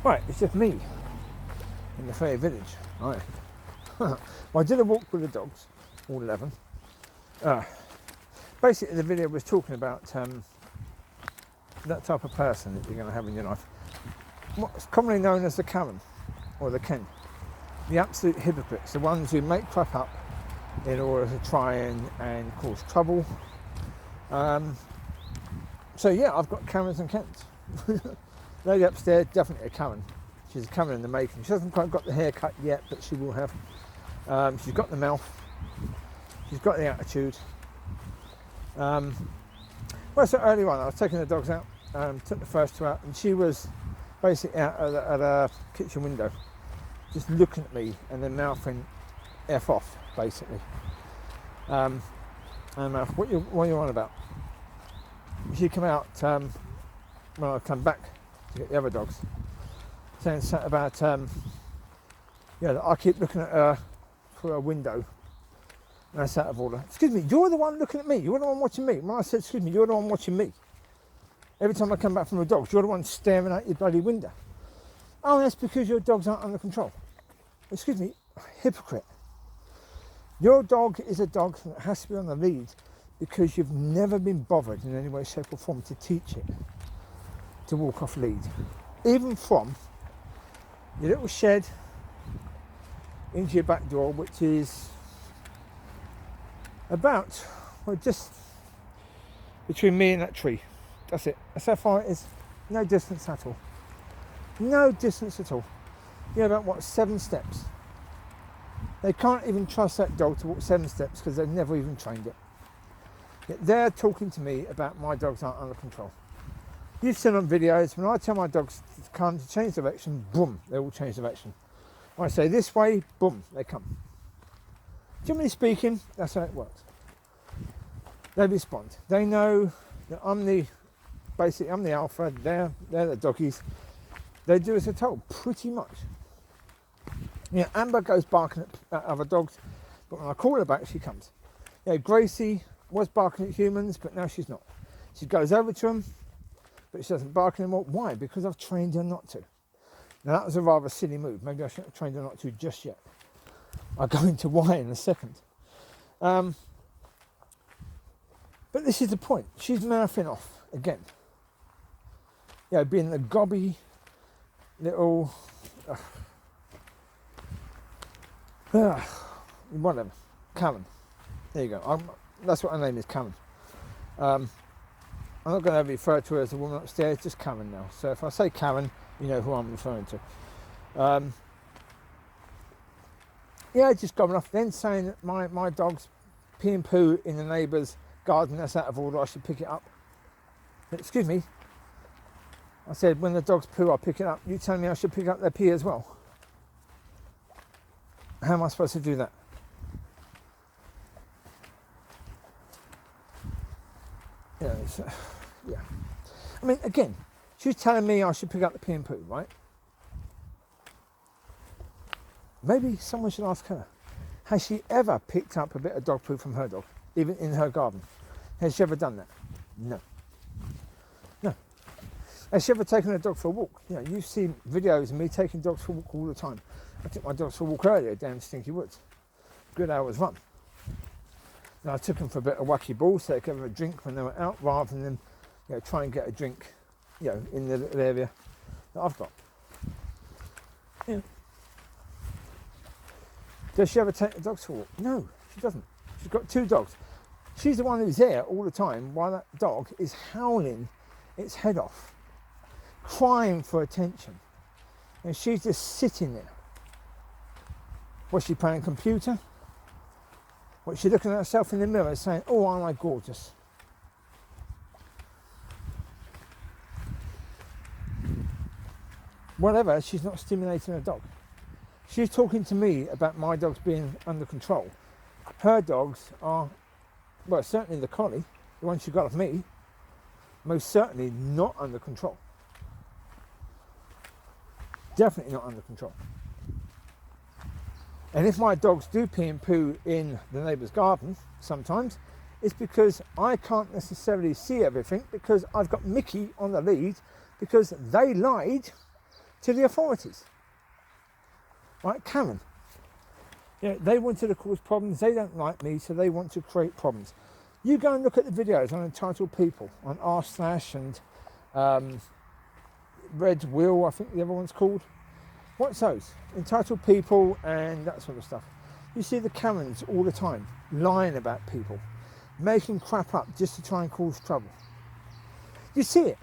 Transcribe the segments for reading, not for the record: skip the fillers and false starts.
Right, it's just me in the fairy village. Right. Well, I did a walk with the dogs, all 11. Basically, the video was talking about that type of person that you're going to have in your life. What's commonly known as the Karen or the Ken. The absolute hypocrites, the ones who make crap up in order to try and cause trouble. So yeah, I've got Karens and Kens. Lady upstairs, definitely a Karen. She's a Karen in the making. She hasn't quite got the haircut yet, but she will have. She's got the mouth. She's got the attitude. Well, so earlier on, I was taking the dogs out, took the first two out, and she was basically out at a kitchen window, just looking at me and then mouthing F off, basically. And what are you on about? She came out when I come back to get the other dogs, saying something about, that I keep looking at her through a window. And that's out of order. Excuse me, you're the one looking at me. You're the one watching me. When I said, excuse me, you're the one watching me. Every time I come back from the dogs, you're the one staring out your bloody window. Oh, that's because your dogs aren't under control. Excuse me, hypocrite. Your dog is a dog that has to be on the lead because you've never been bothered in any way, shape or form to teach it to walk off lead. Even from your little shed into your back door, which is about, well, just between me and that tree. That's it. That's how far it is. No distance at all. No distance at all. Yeah, about what, 7 steps. They can't even trust that dog to walk 7 steps because they've never even trained it. Yet they're talking to me about my dogs aren't under control. You've seen on videos, when I tell my dogs to come to change direction, boom, they all change direction. When I say this way, boom, they come. Generally speaking, that's how it works. They respond. They know that I'm the alpha, they're the doggies. They do as they're told, pretty much. Yeah, Amber goes barking at other dogs, but when I call her back, she comes. Yeah, Gracie was barking at humans, but now she's not. She goes over to them, but she doesn't bark anymore. Why? Because I've trained her not to. Now that was a rather silly move. Maybe I shouldn't have trained her not to just yet. I'll go into why in a second. But this is the point. She's mouthing off again. Yeah, being the gobby little whatever, Karen. There you go. That's what her name is, Karen. I'm not going to refer to her as a woman upstairs, just Karen now. So if I say Karen, you know who I'm referring to. Yeah, just going off then saying that my dog's pee and poo in the neighbour's garden, that's out of order, I should pick it up. But, excuse me, I said when the dogs poo I pick it up. You telling me I should pick up their pee as well? How am I supposed to do that? Yeah. I mean, again, she's telling me I should pick up the pee and poo, right? Maybe someone should ask her. Has she ever picked up a bit of dog poo from her dog, even in her garden? Has she ever done that? No. Has she ever taken her dog for a walk? You know, you've seen videos of me taking dogs for a walk all the time. I took my dogs for a walk earlier down Stinky Woods. Good hour's run. And I took them for a bit of wacky ball so they could have a drink when they were out, rather than try and get a drink, in the little area that I've got. Yeah. Does she ever take the dogs for a walk? No, she doesn't. She's got 2 dogs. She's the one who's there all the time while that dog is howling its head off, crying for attention. And she's just sitting there. Was she playing computer? Was she looking at herself in the mirror saying, oh, aren't I gorgeous? Whatever, she's not stimulating her dog. She's talking to me about my dogs being under control. Her dogs are, well, certainly the collie, the one she got off me, most certainly not under control. Definitely not under control. And if my dogs do pee and poo in the neighbour's garden, sometimes, it's because I can't necessarily see everything, because I've got Micky on the lead, because they lied to the authorities. Right, Karen. Yeah, they wanted to cause problems. They don't like me, so they want to create problems. You go and look at the videos on entitled people, on r/ and Red Will, I think the other one's called. What's those? Entitled people and that sort of stuff. You see the Karens all the time, lying about people, making crap up just to try and cause trouble. You see it.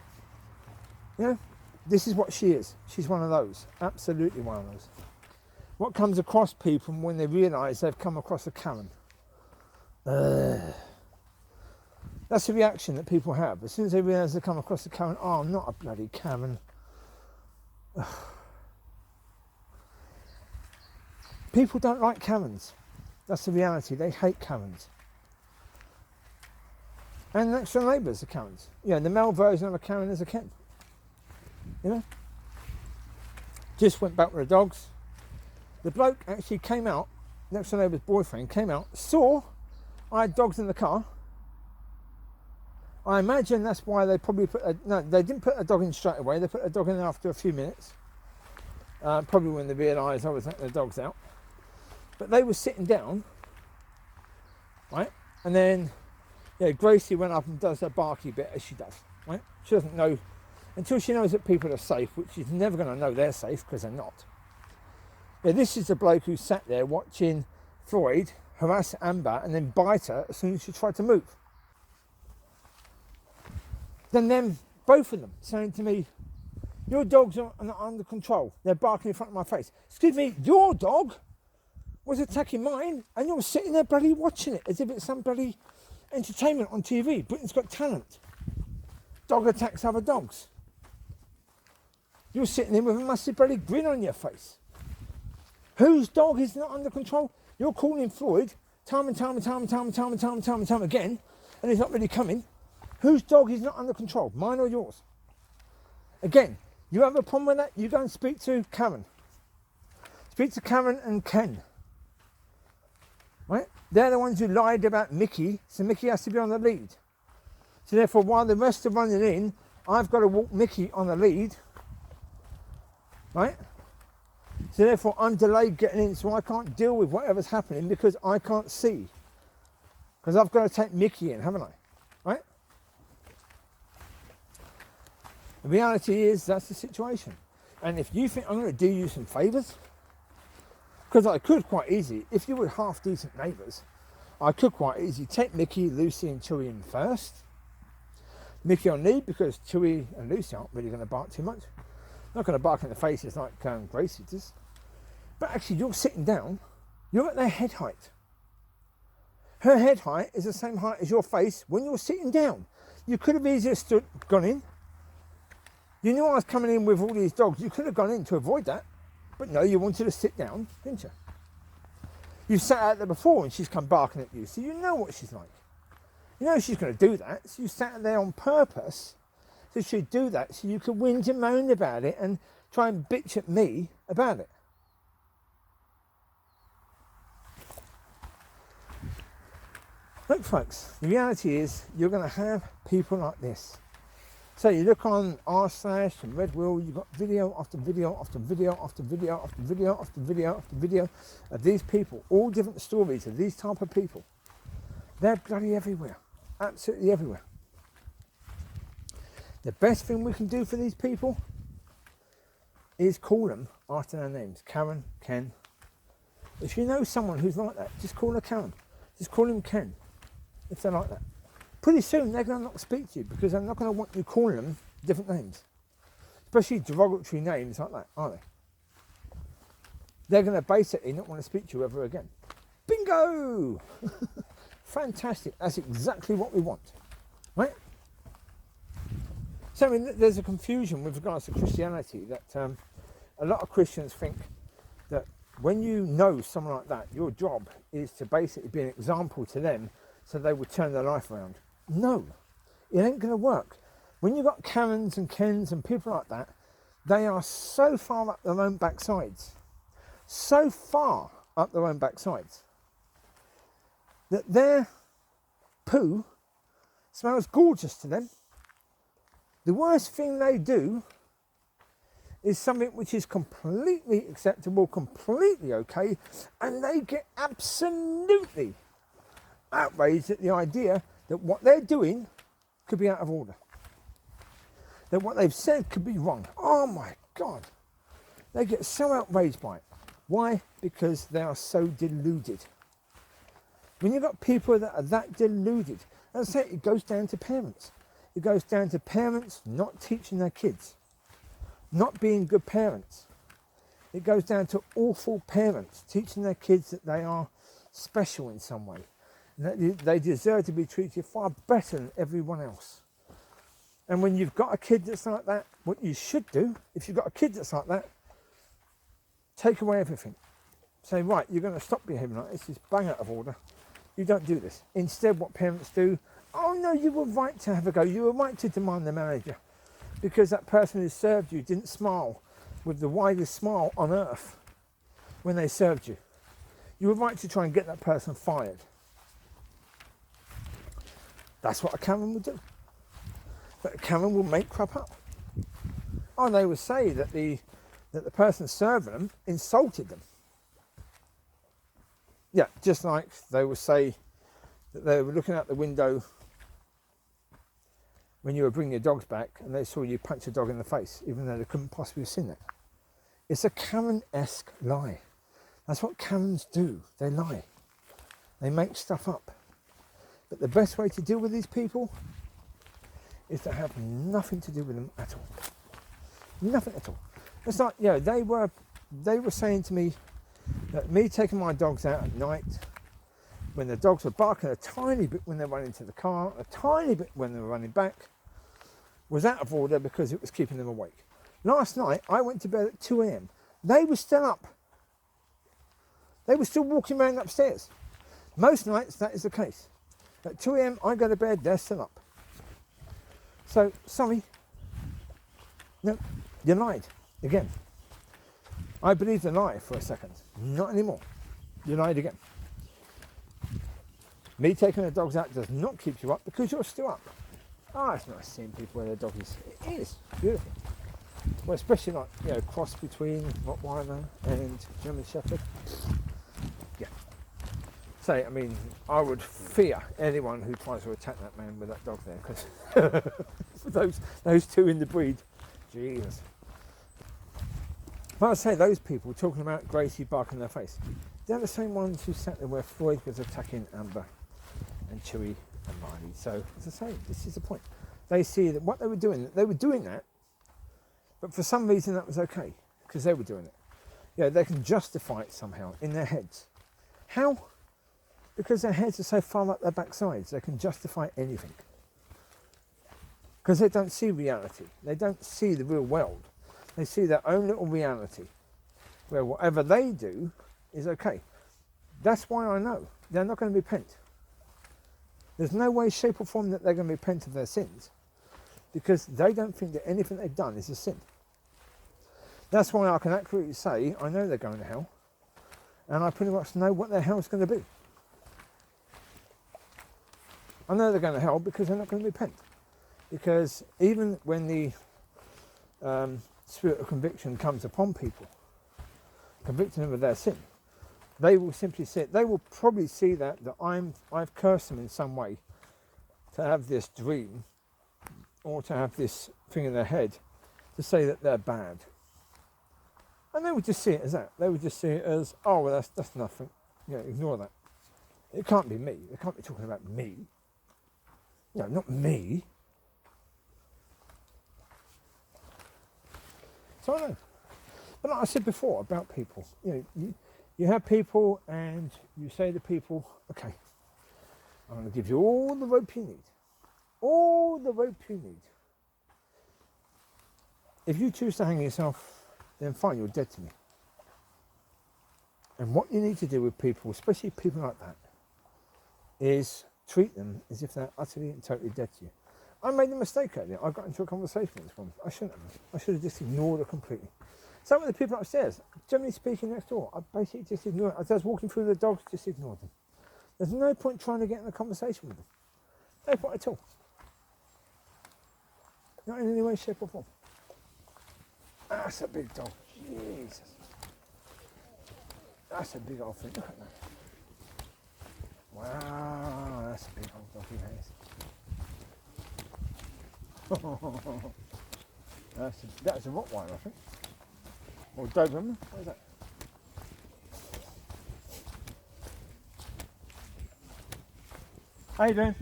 You know, this is what she is. She's one of those. Absolutely one of those. What comes across people when they realise they've come across a Karen? That's the reaction that people have. As soon as they realise they've come across a Karen, oh, I'm not a bloody Karen. People don't like Karens. That's the reality. They hate Karens. And next door neighbours are Karens. You know, the male version of a Karen is a Ken. You know? Just went back with the dogs. The bloke actually came out, next door neighbour's boyfriend came out, saw I had dogs in the car. I imagine that's why they probably they didn't put a dog in straight away. They put a dog in after a few minutes. Probably when they realised I was letting the dogs out. But they were sitting down, right? And then, Gracie went up and does her barky bit as she does, right? She doesn't know, until she knows that people are safe, which she's never going to know they're safe because they're not. Yeah, this is the bloke who sat there watching Floyd harass Amber and then bite her as soon as she tried to move. Then them, both of them, saying to me, your dogs are not under control. They're barking in front of my face. Excuse me, your dog was attacking mine and you're sitting there bloody watching it as if it's some bloody entertainment on TV. Britain's Got Talent. Dog attacks other dogs. You're sitting there with a massive bloody grin on your face. Whose dog is not under control? You're calling Floyd time and time again, and he's not really coming. Whose dog is not under control? Mine or yours? Again, you have a problem with that, you go and speak to Karen. Speak to Karen and Ken. Right? They're the ones who lied about Micky, so Micky has to be on the lead. So therefore, while the rest are running in, I've got to walk Micky on the lead. Right? So therefore, I'm delayed getting in, so I can't deal with whatever's happening because I can't see. Because I've got to take Micky in, haven't I? Right? The reality is, that's the situation. And if you think I'm going to do you some favours, because I could quite easily, if you were half decent neighbours, I could quite easily take Micky, Lucy and Chewie in first. Micky on lead because Chewie and Lucy aren't really going to bark too much. Not going to bark in the faces like Gracie does. But actually, you're sitting down, you're at their head height. Her head height is the same height as your face when you're sitting down. You could have easily gone in. You knew I was coming in with all these dogs. You could have gone in to avoid that. But no, you wanted to sit down, didn't you? You sat out there before and she's come barking at you. So you know what she's like. You know she's going to do that. So you sat there on purpose. So she'd do that so you could whinge and moan about it and try and bitch at me about it. Look, folks, the reality is you're going to have people like this. So you look on r/ and Red Will, you've got video after video after video after video after video after video after video of these people, all different stories of these type of people. They're bloody everywhere, absolutely everywhere. The best thing we can do for these people is call them after their names. Karen, Ken. If you know someone who's like that, just call her Karen. Just call him Ken, if they're like that. Pretty soon they're going to not speak to you because they're not going to want you calling them different names. Especially derogatory names like that, aren't they? They're going to basically not want to speak to you ever again. Bingo! Fantastic. That's exactly what we want. Right? So I mean, there's a confusion with regards to Christianity that a lot of Christians think that when you know someone like that, your job is to basically be an example to them so they will turn their life around. No, it ain't going to work. When you've got Karens and Kens and people like that, they are so far up their own backsides, so far up their own backsides, that their poo smells gorgeous to them. The worst thing they do is something which is completely acceptable, completely okay, and they get absolutely outraged at the idea that what they're doing could be out of order, that what they've said could be wrong. Oh my God, they get so outraged by it. Why? Because they are so deluded. When you've got people that are that deluded, as I say, it goes down to parents. It goes down to parents not teaching their kids, not being good parents. It goes down to awful parents teaching their kids that they are special in some way, and that they deserve to be treated far better than everyone else. And when you've got a kid that's like that, what you should do, if you've got a kid that's like that, take away everything. Say, right, you're going to stop behaving like this. It's bang out of order. You don't do this. Instead, what parents do, oh no, you were right to have a go. You were right to demand the manager because that person who served you didn't smile with the widest smile on earth when they served you. You were right to try and get that person fired. That's what a Karen would do. But a Karen will make crap up. Oh, they would say that the person serving them insulted them. Yeah, just like they would say that they were looking out the window when you were bringing your dogs back and they saw you punch a dog in the face, even though they couldn't possibly have seen it. It's a Karen-esque lie. That's what Karens do. They lie. They make stuff up. But the best way to deal with these people is to have nothing to do with them at all. Nothing at all. It's like, you know, they were saying to me that me taking my dogs out at night when the dogs were barking a tiny bit when they were running to the car, a tiny bit when they were running back, was out of order because it was keeping them awake. Last night, I went to bed at 2 a.m. They were still up. They were still walking around upstairs. Most nights, that is the case. At 2 a.m, I go to bed, they're still up. So, sorry. No, you lied. Again. I believed a lie for a second. Not anymore. You lied again. Me taking the dogs out does not keep you up because you're still up. Ah, it's nice seeing people where their doggies. It is beautiful. Well, especially like, you know, cross between Rottweiler and German Shepherd. Yeah. So, I mean, I would fear anyone who tries to attack that man with that dog there, because those two in the breed, Jesus. But I say those people talking about Gracie barking in their face, they're the same ones who sat there where Floyd was attacking Amber and Chewie and Mollie. So, as I say, this is the point. They see that what they were doing that, but for some reason that was okay, because they were doing it. Yeah, they can justify it somehow in their heads. How? Because their heads are so far up their backsides, they can justify anything. Because they don't see reality. They don't see the real world. They see their own little reality, where whatever they do is okay. That's why I know they're not going to be pent. There's no way, shape or form that they're going to be pent of their sins, because they don't think that anything they've done is a sin. That's why I can accurately say I know they're going to hell, and I pretty much know what their hell's going to be. I know they're going to hell because they're not going to be pent. Because even when the spirit of conviction comes upon people, convicting them of their sin, they will simply see it. They will probably see that I've cursed them in some way to have this dream or to have this thing in their head to say that they're bad. And they would just see it as that. They would just see it as, oh, well, that's nothing. You know, ignore that. It can't be me. They can't be talking about me. No, not me. So I know. But like I said before about people, you know, you have people and you say to people, okay, I'm going to give you all the rope you need. All the rope you need. If you choose to hang yourself, then fine, you're dead to me. And what you need to do with people, especially people like that, is treat them as if they're utterly and totally dead to you. I made a mistake earlier. I got into a conversation with this woman. I shouldn't have. I should have just ignored her completely. Some of the people upstairs, generally speaking next door, I basically just ignored. As I was walking through the dogs, just ignored them. There's no point trying to get in a conversation with them. No point at all. Not in any way, shape or form. That's a big dog. Jesus. That's a big old thing. Look at that. Wow, that's a big old doggy face. That's a Rottweiler, I think. Or Doberman. What is that? How you doing?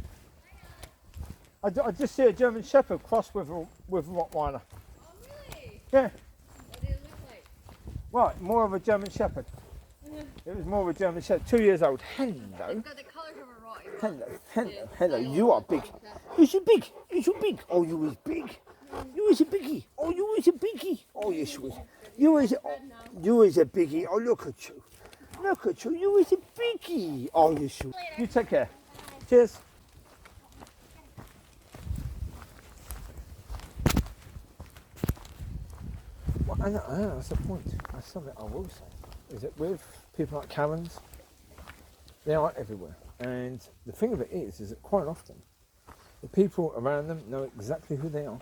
I just see a German Shepherd crossed with a Rottweiler. Oh, really? Yeah. What did it look like? Right, more of a German Shepherd. It was more of a German Shepherd. 2 years old. Hello. It's got the colours of a Rottweiler. Hello. You are big. Is you big? Is you big? Oh, you is big. You is a biggie. Oh, you is a biggie. Oh, yes, you is. You is a biggie. Oh, look at you. Look at you. You is a biggie. Oh, yes, you. You take care. Cheers. Well, I know, that's the point. That's something I will say. Is that with people like Karens, they are everywhere. And the thing of it is that quite often, the people around them know exactly who they are.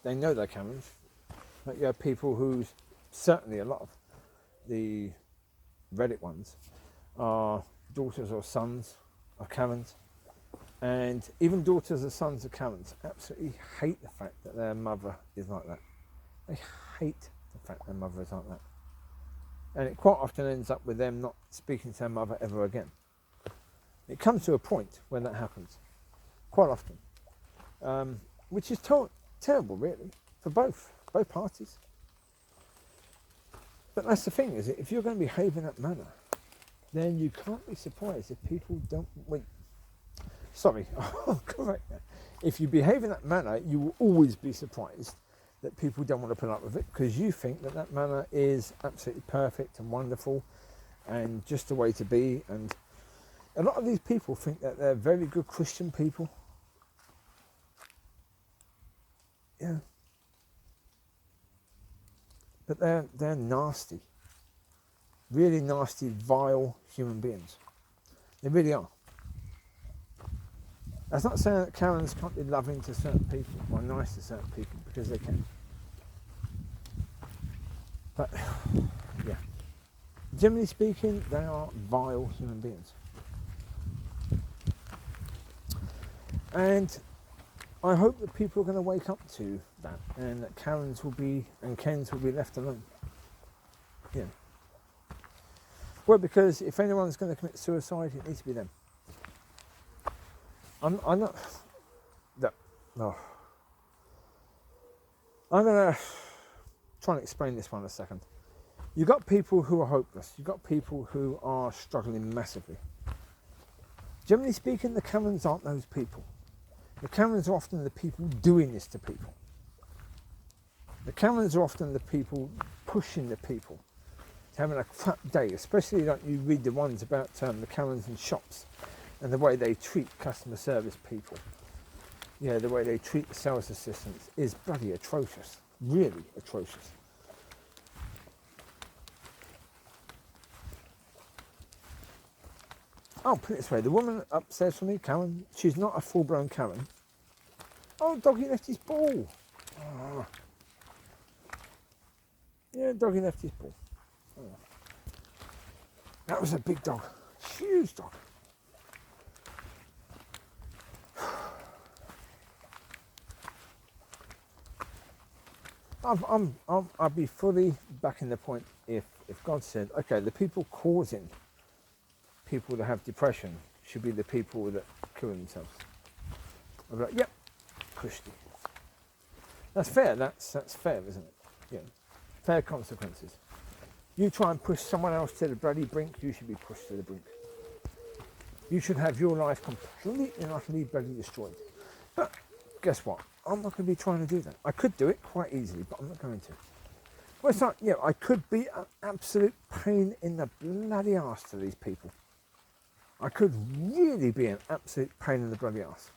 They know they're Karens. Like you have people who's certainly a lot of the Reddit ones are daughters or sons of Karens. And even daughters or sons of Karens absolutely hate the fact that their mother is like that. They hate the fact their mother is like that. And it quite often ends up with them not speaking to their mother ever again. It comes to a point when that happens, quite often, which is terrible, really, for both parties. But that's the thing, is that if you're going to behave in that manner, then you can't be surprised if people don't wait. Sorry, I'll correct that. If you behave in that manner, you will always be surprised that people don't want to put up with it, because you think that manner is absolutely perfect and wonderful and just the way to be. And a lot of these people think that they're very good Christian people. Yeah. But they're nasty. Really nasty, vile human beings. They really are. That's not saying that Karens can't be loving to certain people or nice to certain people, because they can. But, yeah. Generally speaking, they are vile human beings. And I hope that people are going to wake up to that, and that Karens will be, and Kens will be left alone. Yeah. Well, because if anyone's going to commit suicide, it needs to be them. I'm not. No. I'm going to try and explain this one in a second. You've got people who are hopeless. You've got people who are struggling massively. Generally speaking, the Karens aren't those people. The Karens are often the people doing this to people. The Karens are often the people pushing the people to having a crap day, especially like you read the ones about the Karens in shops and the way they treat customer service people. Yeah, the way they treat the sales assistants is bloody atrocious, really atrocious. I'll put it this way, the woman upstairs from me, Karen, she's not a full-blown Karen. Oh, doggy left his ball. Oh. Yeah, doggy left his ball. Oh. That was a big dog, huge dog. I'd be fully backing the point if God said, okay, the people causing people to have depression should be the people that kill themselves. I'd be like, yep, Christy. That's fair, that's fair, isn't it? Yeah, fair consequences. You try and push someone else to the bloody brink, you should be pushed to the brink. You should have your life completely and utterly bloody destroyed. But guess what? I'm not going to be trying to do that. I could do it quite easily, but I'm not going to. Well, it's not, yeah, I could be an absolute pain in the bloody arse to these people. I could really be an absolute pain in the bloody arse.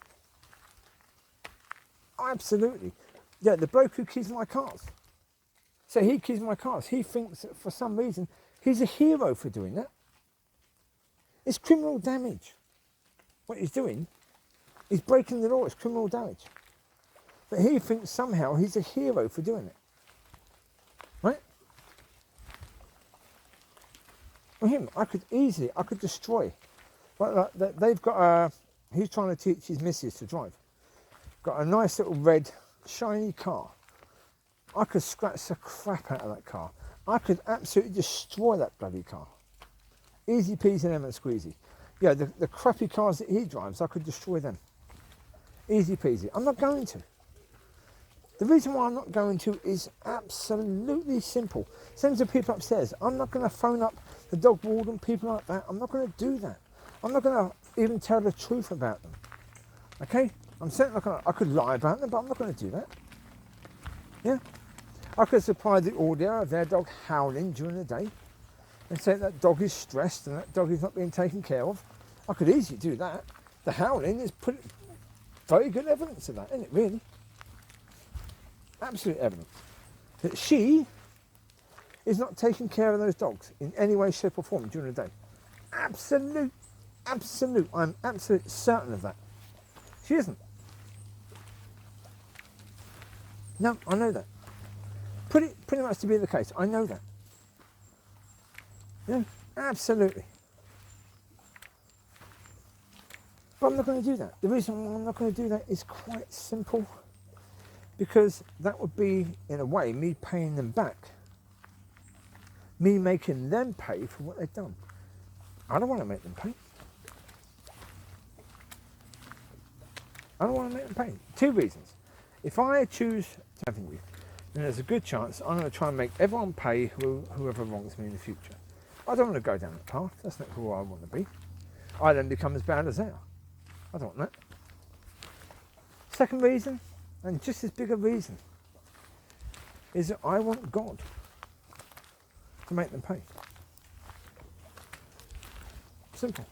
Absolutely. Yeah, the bloke who keys my cars. So he keys my cars. He thinks that for some reason he's a hero for doing that. It's criminal damage. What he's doing, he's breaking the law. It's criminal damage. But he thinks somehow he's a hero for doing it. Right? For him, I could destroy. But they've got a, he's trying to teach his missus to drive. Got a nice little red, shiny car. I could scratch the crap out of that car. I could absolutely destroy that bloody car. Easy peasy lemon squeezy. Yeah, the crappy cars that he drives, I could destroy them. Easy peasy. I'm not going to. The reason why I'm not going to is absolutely simple. Same as the people upstairs. I'm not going to phone up the dog warden, people like that. I'm not going to do that. I'm not going to even tell the truth about them. Okay? I'm certainly not going to, I could lie about them, but I'm not going to do that. Yeah? I could supply the audio of their dog howling during the day and say that dog is stressed and that dog is not being taken care of. I could easily do that. The howling is very good evidence of that, isn't it, really? Absolute evidence that she is not taking care of those dogs in any way, shape or form during the day. Absolute. I'm absolutely certain of that. She isn't. No, I know that. Pretty much to be the case. I know that. Yeah, absolutely. But I'm not going to do that. The reason why I'm not going to do that is quite simple. Because that would be, in a way, me paying them back. Me making them pay for what they've done. I don't want to make them pay. I don't want to make them pay. Two reasons. If I choose to have you, then there's a good chance I'm going to try and make everyone pay whoever wrongs me in the future. I don't want to go down that path. That's not who I want to be. I then become as bad as they are. I don't want that. Second reason, and just as big a reason, is that I want God to make them pay. Simple.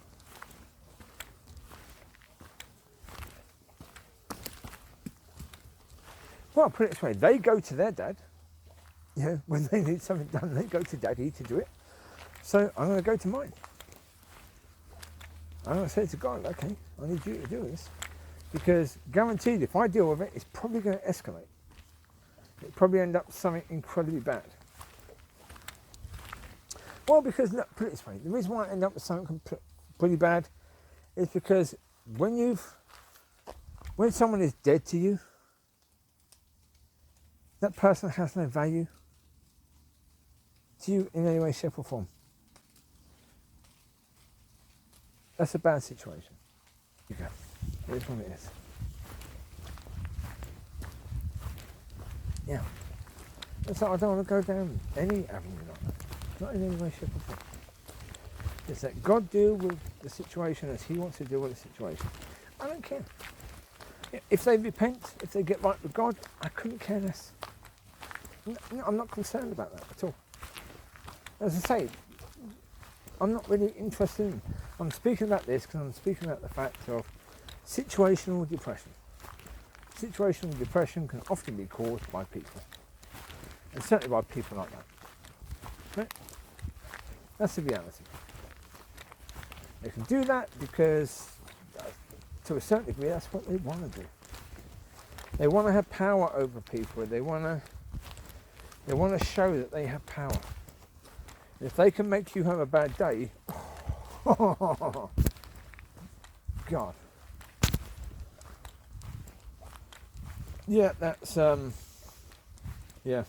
Well, I'll put it this way, they go to their dad. Yeah, when they need something done, they go to daddy to do it. So I'm going to go to mine. I'm going to say to God, okay, I need you to do this. Because guaranteed, if I deal with it, it's probably going to escalate. It'll probably end up something incredibly bad. Well, because, look, put it this way, the reason why I end up with something pretty bad is because when someone is dead to you, that person has no value to you in any way, shape or form. That's a bad situation. You go. It is what it is. Yeah. And so I don't want to go down any avenue like that. Not in any way, shape or form. It's let God deal with the situation as he wants to deal with the situation. I don't care. If they repent, if they get right with God, I couldn't care less. No, I'm not concerned about that at all. As I say, I'm not really interested in, I'm speaking about this because I'm speaking about the fact of situational depression. Situational depression can often be caused by people, and certainly by people like that. Right? That's the reality. They can do that because, to a certain degree, that's what they want to do. They want to have power over people. They want to show that they have power. If they can make you have a bad day, God. Yeah, that's, yeah.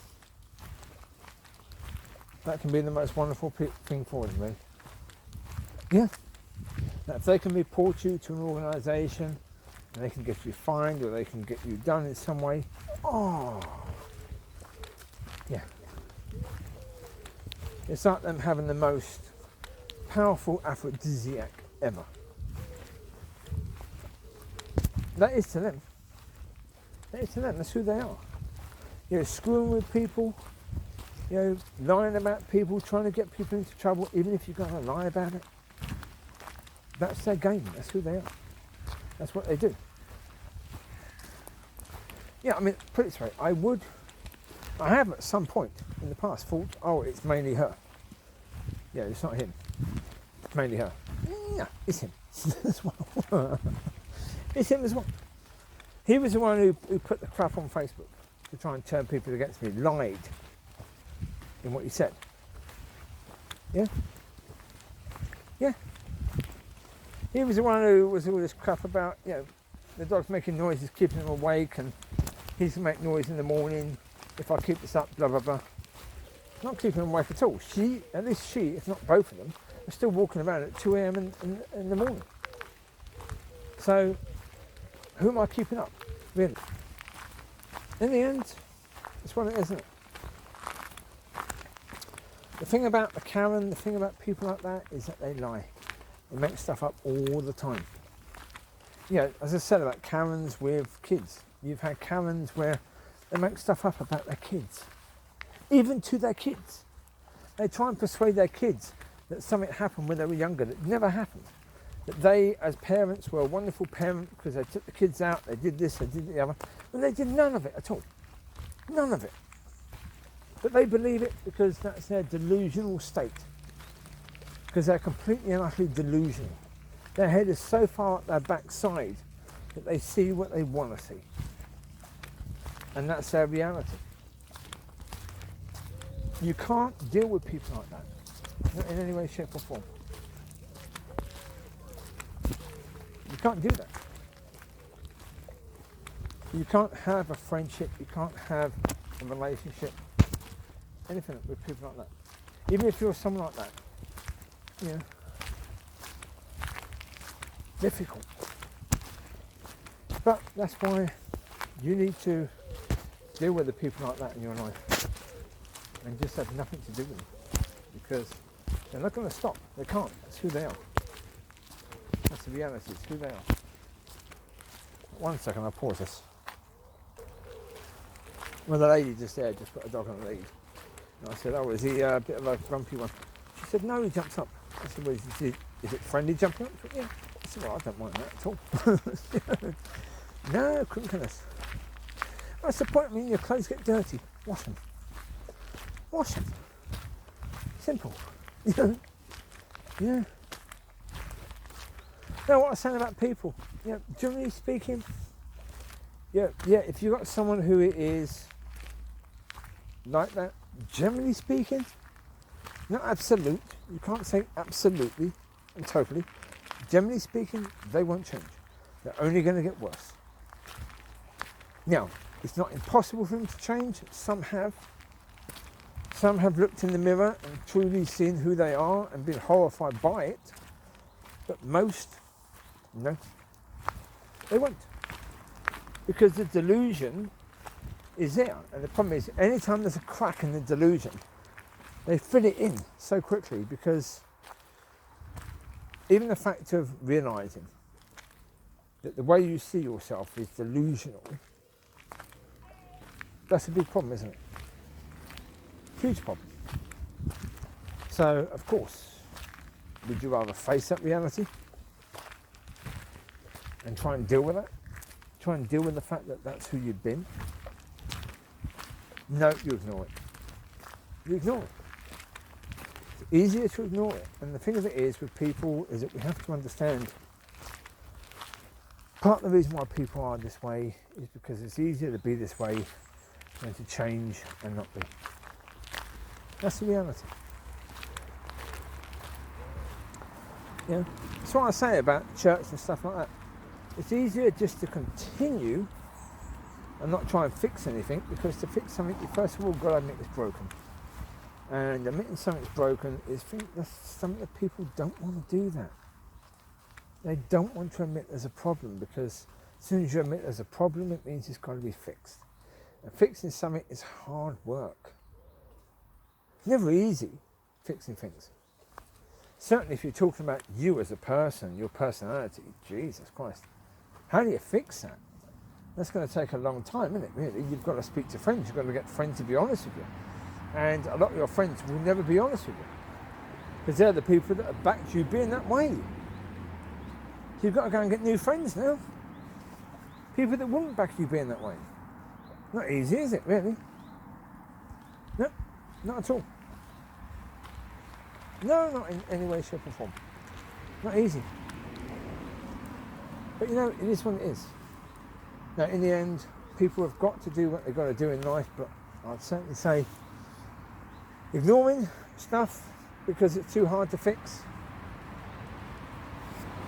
That can be the most wonderful thing for them, really. Yeah. Now, if they can report you to an organisation, and they can get you fined, or they can get you done in some way, yeah. It's like them having the most powerful aphrodisiac ever. That is to them. That is to them. That's who they are. You know, screwing with people, you know, lying about people, trying to get people into trouble, even if you're going to lie about it. That's their game. That's who they are. That's what they do. Yeah, I mean, put it this way, I have at some point in the past thought, oh, it's mainly her. Yeah, it's not him. It's mainly her. Yeah, it's him as well. It's him as well. He was the one who put the crap on Facebook to try and turn people against me, lied in what he said. Yeah? Yeah. He was the one who was all this crap about, the dog's making noises, keeping him awake, and he's going to make noise in the morning if I keep this up, blah, blah, blah. Not keeping him awake at all. At least she, if not both of them, are still walking around at 2 a.m. in the morning. So, who am I keeping up, really? In the end, it's what it is, isn't it? The thing about a Karen, the thing about people like that is that they lie. They make stuff up all the time. As I said about Karens with kids, you've had Karens where they make stuff up about their kids. Even to their kids. They try and persuade their kids that something happened when they were younger that never happened. That they, as parents, were a wonderful parent because they took the kids out, they did this, they did the other, and they did none of it at all. None of it. But they believe it because that's their delusional state. Because they're completely and utterly delusional. Their head is so far up their backside that they see what they want to see. And that's their reality. You can't deal with people like that. Not in any way, shape or form. You can't do that. You can't have a friendship, you can't have a relationship, anything with people like that. Even if you're someone like that. Difficult. But that's why you need to deal with the people like that in your life and just have nothing to do with them, because they're not going to stop. They can't. That's who they are. That's the reality. It's who they are. 1 second, I'll pause this. Well, the lady just there just put a dog on the lead. And I said, is he a bit of a grumpy one? She said, no, he jumps up. I said, well, is it friendly jumping up? She said, yeah. I said, well, I don't mind that at all. No, couldn't care less. What's the point? I mean, your clothes get dirty. Wash them. Wash them. Simple. Yeah. Now, what I was saying about people, generally speaking, if you've got someone who is like that, generally speaking, not absolute, you can't say absolutely and totally, generally speaking, they won't change. They're only going to get worse. Now, it's not impossible for them to change. Some have. Some have looked in the mirror and truly seen who they are and been horrified by it. But most, no, they won't. Because the delusion is there. And the problem is, anytime there's a crack in the delusion, they fill it in so quickly, because even the fact of realising that the way you see yourself is delusional, that's a big problem, isn't it? Huge problem. So, of course, would you rather face that reality and try and deal with it? Try and deal with the fact that that's who you've been? No, you ignore it. You ignore it. It's easier to ignore it. And the thing of it is with people is that we have to understand part of the reason why people are this way is because it's easier to be this way than to change and not be. That's the reality. That's what I say about church and stuff like that. It's easier just to continue and not try and fix anything, because to fix something, you first of all got to admit it's broken. And admitting something's broken is something that people don't want to do that. They don't want to admit there's a problem, because as soon as you admit there's a problem, it means it's got to be fixed. And fixing something is hard work. It's never easy, fixing things. Certainly if you're talking about you as a person, your personality, Jesus Christ, how do you fix that? That's going to take a long time, isn't it, really? You've got to speak to friends, you've got to get friends to be honest with you. And a lot of your friends will never be honest with you, because they're the people that have backed you being that way. So you've got to go and get new friends now. People that wouldn't back you being that way. Not easy, is it, really? No, not at all. No, not in any way, shape or form. Not easy. But it is what it is. Now, in the end, people have got to do what they've got to do in life, but I'd certainly say ignoring stuff because it's too hard to fix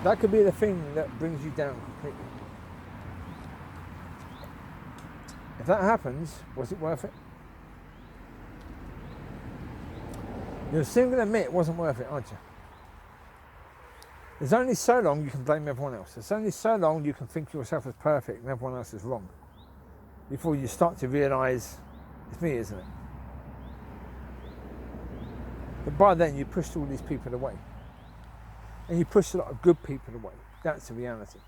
That could be the thing that brings you down completely. If that happens, was it worth it? You're soon going to admit it wasn't worth it, aren't you? There's only so long you can blame everyone else. There's only so long you can think yourself as perfect and everyone else is wrong before you start to realise it's me, isn't it? But by then you pushed all these people away. And you pushed a lot of good people away. That's the reality.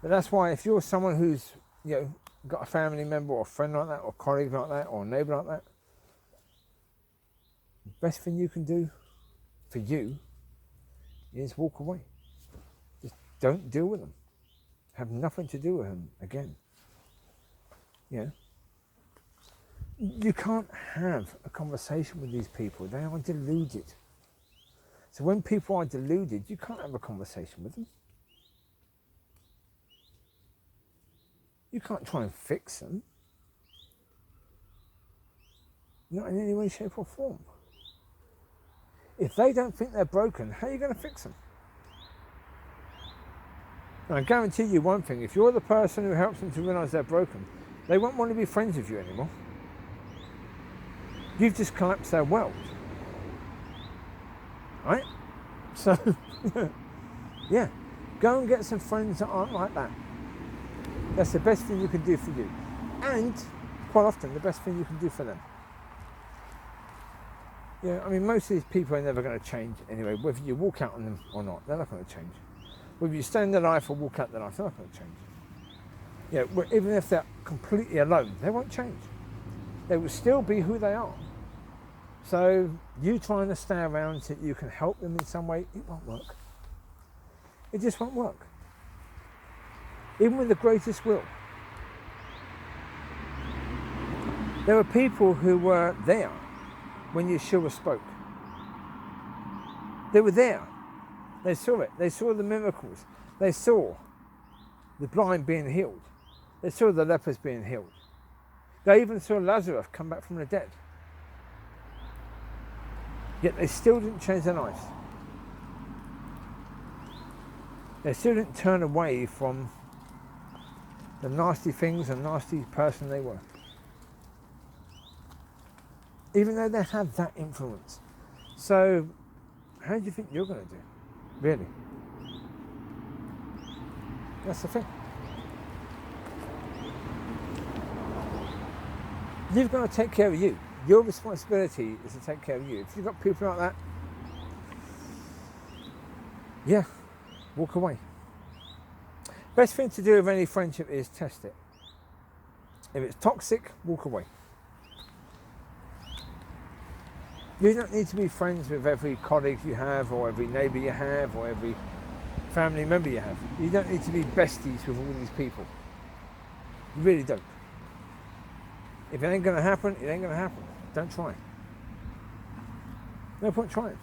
But that's why if you're someone who's, got a family member or a friend like that or a colleague like that or a neighbour like that, the best thing you can do for you is walk away. Just don't deal with them. Have nothing to do with them again. You can't have a conversation with these people. They are deluded. So when people are deluded, you can't have a conversation with them. You can't try and fix them. Not in any way, shape or form. If they don't think they're broken, how are you going to fix them? And I guarantee you one thing, if you're the person who helps them to realise they're broken, they won't want to be friends with you anymore. You've just collapsed their world. Right? So, yeah, go and get some friends that aren't like that. That's the best thing you can do for you. And, quite often, the best thing you can do for them. Most of these people are never going to change anyway, whether you walk out on them or not, they're not going to change. Whether you stay in their life or walk out their life, they're not going to change. Even if they're completely alone, they won't change. They will still be who they are. So, you trying to stay around so that you can help them in some way, it won't work. It just won't work. Even with the greatest will. There were people who were there when Yeshua spoke. They were there. They saw it. They saw the miracles. They saw the blind being healed. They saw the lepers being healed. They even saw Lazarus come back from the dead. Yet they still didn't change their lives. They still didn't turn away from the nasty things and nasty person they were. Even though they had that influence. So, how do you think you're going to do? Really? That's the thing. You've got to take care of you. Your responsibility is to take care of you. If you've got people like that, walk away. Best thing to do with any friendship is test it. If it's toxic, walk away. You don't need to be friends with every colleague you have, or every neighbour you have, or every family member you have. You don't need to be besties with all these people. You really don't. If it ain't going to happen, it ain't going to happen. Don't try. No point trying.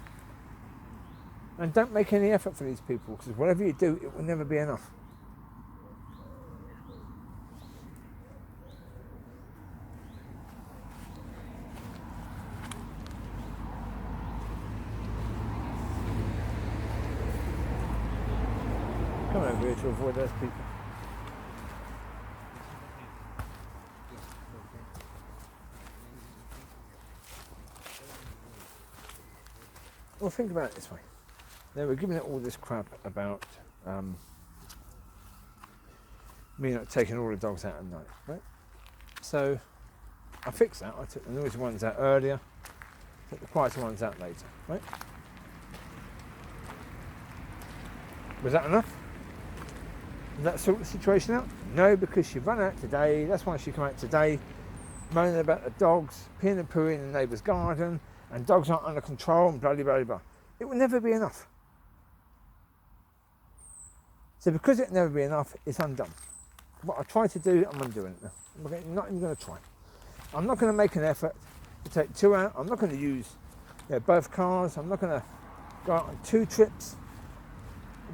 And don't make any effort for these people, because whatever you do, it will never be enough. Come over here to avoid those people. Well, think about it this way. They were giving it all this crap about me not taking all the dogs out at night, right? So I fixed that. I took the noisy ones out earlier, took the quieter ones out later, right? Was that enough? Did that sort the situation out? No, because she ran out today. That's why she came out today, moaning about the dogs peeing and pooing in the neighbour's garden, and dogs aren't under control, and blah, blah, blah, blah. It will never be enough. So because it will never be enough, it's undone. What I tried to do, I'm undoing it now. I'm not even going to try. I'm not going to make an effort to take two out. I'm not going to use both cars. I'm not going to go out on 2 trips.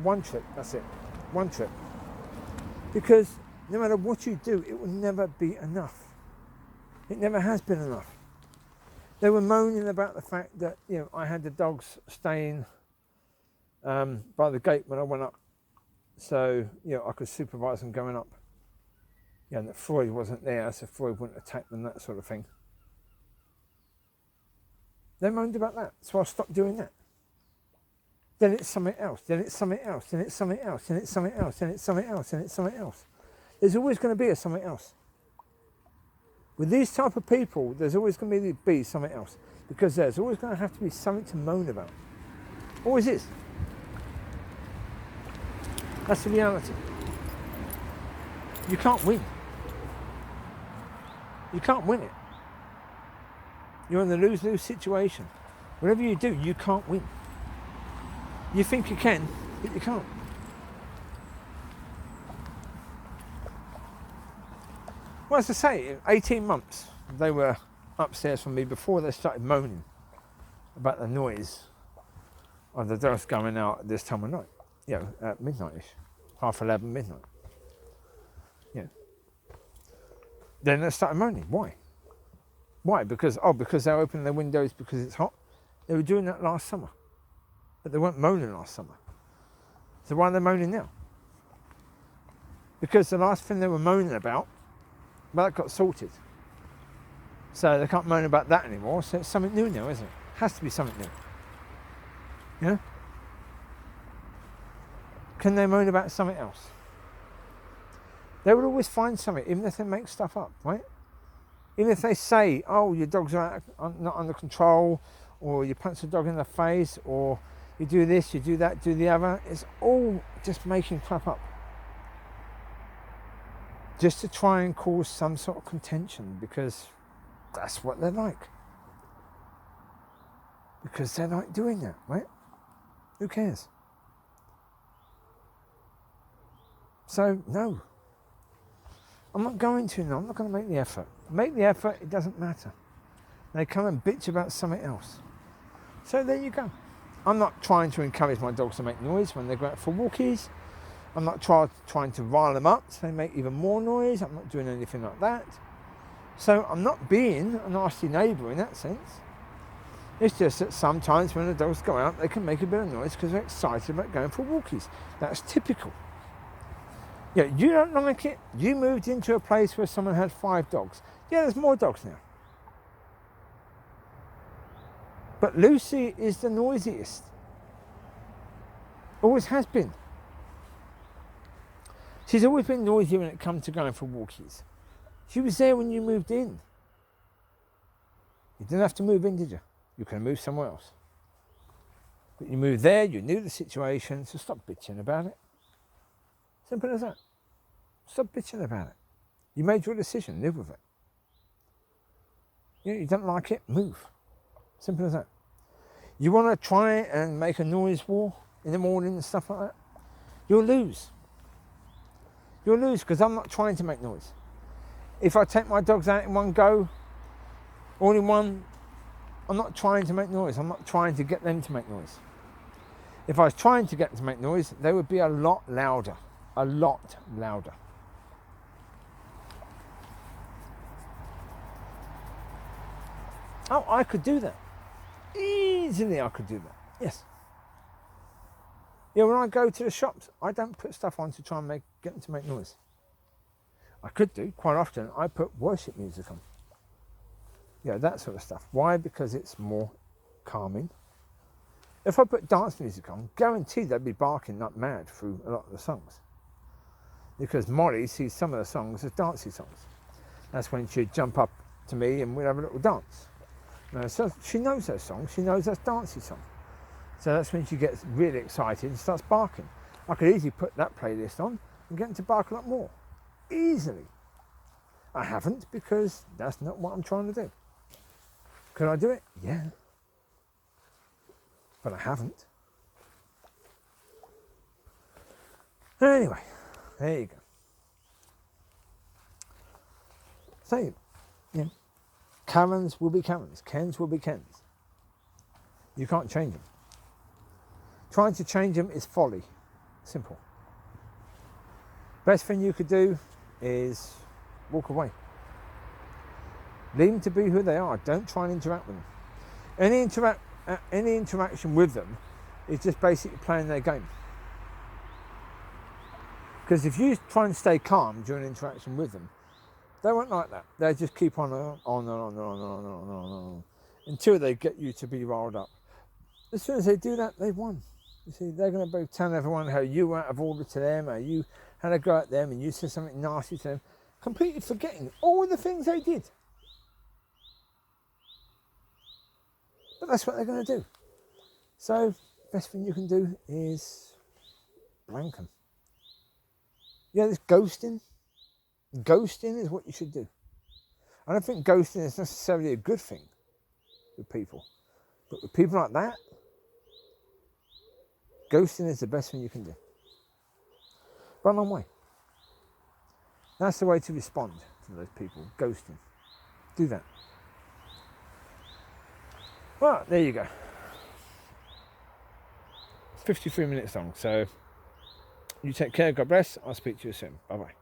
1 trip, that's it. 1 trip. Because no matter what you do, it will never be enough. It never has been enough. They were moaning about the fact that I had the dogs staying by the gate when I went up. So, I could supervise them going up. And that Freud wasn't there, so Freud wouldn't attack them, that sort of thing. They moaned about that, so I stopped doing that. Then it's something else, then it's something else, then it's something else, then it's something else, then it's something else, then it's something else. There's always going to be something else. With these type of people, there's always going to be something else. Because there's always going to have to be something to moan about. Always is. That's the reality. You can't win. You can't win it. You're in a lose-lose situation. Whatever you do, you can't win. You think you can, but you can't. Well, as I say, 18 months they were upstairs from me before they started moaning about the noise of the dogs going out at this time of night. At midnight-ish, 11:30, midnight. Then they started moaning. Why? Why? Because they're opening their windows because it's hot. They were doing that last summer. But they weren't moaning last summer. So why are they moaning now? Because the last thing they were moaning about, that got sorted. So they can't moan about that anymore. So it's something new now, isn't it? Has to be something new. Yeah? Can they moan about something else? They will always find something, even if they make stuff up, right? Even if they say, oh, your dog's not under control, or you punch the dog in the face, or you do this, you do that, do the other. It's all just making crap up. Just to try and cause some sort of contention, because that's what they're like. Because they're like doing that, right? Who cares? So, no. I'm not going to, no. I'm not going to make the effort. Make the effort, it doesn't matter. They come and bitch about something else. So there you go. I'm not trying to encourage my dogs to make noise when they go out for walkies. I'm not trying to rile them up so they make even more noise. I'm not doing anything like that. So I'm not being a nasty neighbour in that sense. It's just that sometimes when the dogs go out, they can make a bit of noise because they're excited about going for walkies. That's typical. You don't like it. You moved into a place where someone had 5 dogs. Yeah, there's more dogs now. But Lucy is the noisiest. Always has been. She's always been noisy when it comes to going for walkies. She was there when you moved in. You didn't have to move in, did you? You could have moved somewhere else. But you moved there, you knew the situation, so stop bitching about it. Simple as that. Stop bitching about it. You made your decision, live with it. You don't like it, move. Simple as that. You want to try and make a noise war in the morning and stuff like that, you'll lose. You'll lose because I'm not trying to make noise. If I take my dogs out in one go, all in one, I'm not trying to make noise. I'm not trying to get them to make noise. If I was trying to get them to make noise, they would be a lot louder. A lot louder. Oh, I could do that. Easily I could do that. Yes. When I go to the shops, I don't put stuff on to try and get them to make noise. I could do, quite often, I put worship music on. That sort of stuff. Why? Because it's more calming. If I put dance music on, guaranteed they'd be barking like mad through a lot of the songs. Because Mollie sees some of the songs as dancey songs. That's when she'd jump up to me and we'd have a little dance. So she knows those songs, she knows that's dancey songs. So that's when she gets really excited and starts barking. I could easily put that playlist on and get them to bark a lot more. Easily. I haven't because that's not what I'm trying to do. Could I do it? Yeah. But I haven't. Anyway, there you go. So, Karens will be Karens. Kens will be Kens. You can't change them. Trying to change them is folly. Simple. Best thing you could do is walk away. Leave them to be who they are. Don't try and interact with them. Any interaction with them is just basically playing their game. Because if you try and stay calm during interaction with them, they won't like that. They just keep on and on and on and on and on and on and on until they get you to be riled up. As soon as they do that, they've won. You see, they're going to be telling everyone how you were out of order to them, how you had a go at them and you said something nasty to them, completely forgetting all the things they did. But that's what they're going to do. So, best thing you can do is blank them. Yeah, this ghosting. Ghosting is what you should do. I don't think ghosting is necessarily a good thing with people. But with people like that, ghosting is the best thing you can do. Run away. That's the way to respond to those people, ghosting. Do that. Well, there you go. 53 minutes long, so you take care, God bless. I'll speak to you soon. Bye-bye.